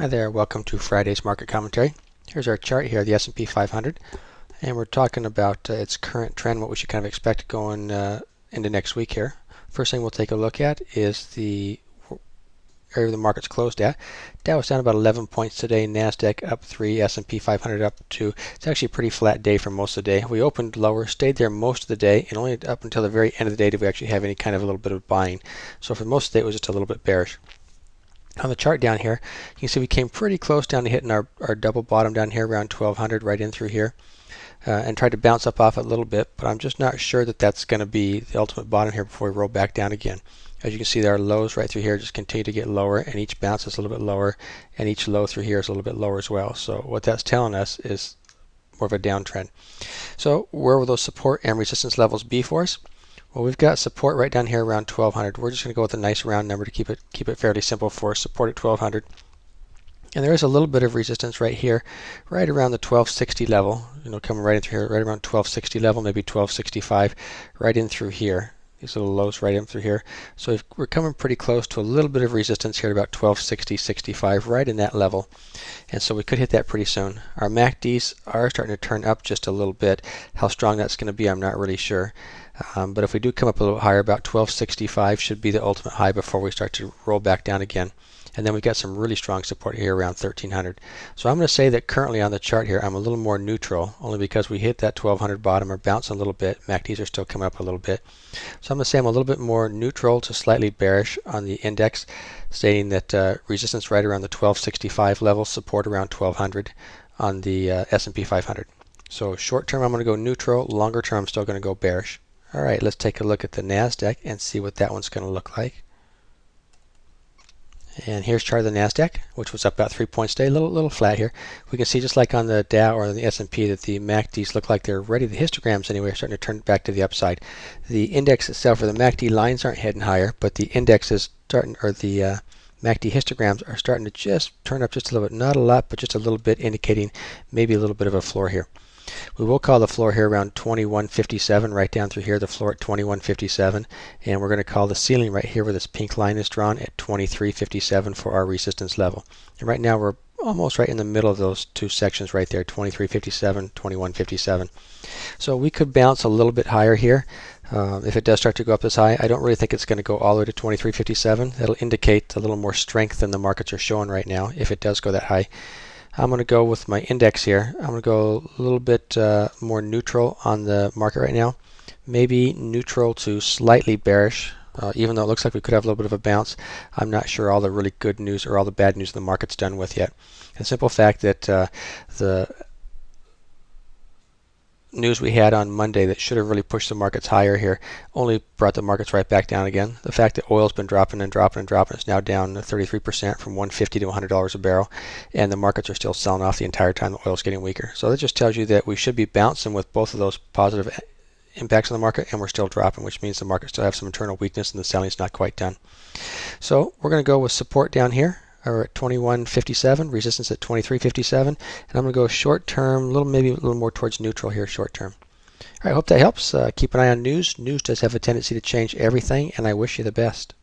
Hi there, welcome to Friday's market commentary. Here's our chart here, the S&P 500, and we're talking about its current trend, what we should kind of expect going into next week here. First thing we'll take a look at is the area the market's closed at. Dow was down about 11 points today, NASDAQ up 3, S&P 500 up 2. It's actually a pretty flat day for most of the day. We opened lower, stayed there most of the day, and only up until the very end of the day did we actually have any kind of a little bit of buying. So for most of the day it was just a little bit bearish. On the chart down here, you can see we came pretty close down to hitting our double bottom down here around 1200 right in through here, and tried to bounce up off it a little bit, but I'm just not sure that that's going to be the ultimate bottom here before we roll back down again. As you can see, there are lows right through here just continue to get lower, and each bounce is a little bit lower, and each low through here is a little bit lower as well. So what that's telling us is more of a downtrend. So where will those support and resistance levels be for us? Well, we've got support right down here around 1200. We're just going to go with a nice round number to keep it fairly simple for us. Support at 1200. And there is a little bit of resistance right here, right around the 1260 level. Coming right in through here, right around 1260 level, maybe 1265, right in through here. These little lows right in through here. So we're coming pretty close to a little bit of resistance here at about 1260, 65, right in that level. And so we could hit that pretty soon. Our MACDs are starting to turn up just a little bit. How strong that's going to be, I'm not really sure. But if we do come up a little higher, about 1265 should be the ultimate high before we start to roll back down again. And then we've got some really strong support here around 1300. So I'm going to say that currently on the chart here, I'm a little more neutral, only because we hit that 1200 bottom or bouncing a little bit. MACDs are still coming up a little bit. So I'm going to say I'm a little bit more neutral to slightly bearish on the index, stating that resistance right around the 1265 level, support around 1200 on the S&P 500. So short term I'm going to go neutral, longer term I'm still going to go bearish. All right, let's take a look at the NASDAQ and see what that one's going to look like. And here's chart of the NASDAQ, which was up about 3 points today, a little flat here. We can see just like on the Dow or the S&P that the MACDs look like they're ready. The histograms anyway are starting to turn back to the upside. The index itself, or the MACD lines aren't heading higher, but the index is starting, or the MACD histograms are starting to just turn up just a little bit, not a lot, but just a little bit, indicating maybe a little bit of a floor here. We will call the floor here around 2157, right down through here, the floor at 2157, and we're going to call the ceiling right here where this pink line is drawn at 2357 for our resistance level. And right now we're almost right in the middle of those two sections right there, 2357, 2157. So we could bounce a little bit higher here. If it does start to go up this high, I don't really think it's going to go all the way to 2357. That'll indicate a little more strength than the markets are showing right now if it does go that high. I'm going to go with my index here. I'm going to go a little bit more neutral on the market right now. Maybe neutral to slightly bearish, even though it looks like we could have a little bit of a bounce. I'm not sure all the really good news or all the bad news the market's done with yet. The simple fact that the news we had on Monday that should have really pushed the markets higher here only brought the markets right back down again. The fact that oil's been dropping and dropping and dropping, it's now down 33% from $150 to $100 a barrel, and the markets are still selling off the entire time the oil's getting weaker. So that just tells you that we should be bouncing with both of those positive impacts on the market, and we're still dropping, which means the market still have some internal weakness and the selling's not quite done. So we're going to go with support down here, or at 2157, resistance at 2357, and I'm going to go short term, maybe a little more towards neutral here short term. All right, I hope that helps. Keep an eye on news. News does have a tendency to change everything, and I wish you the best.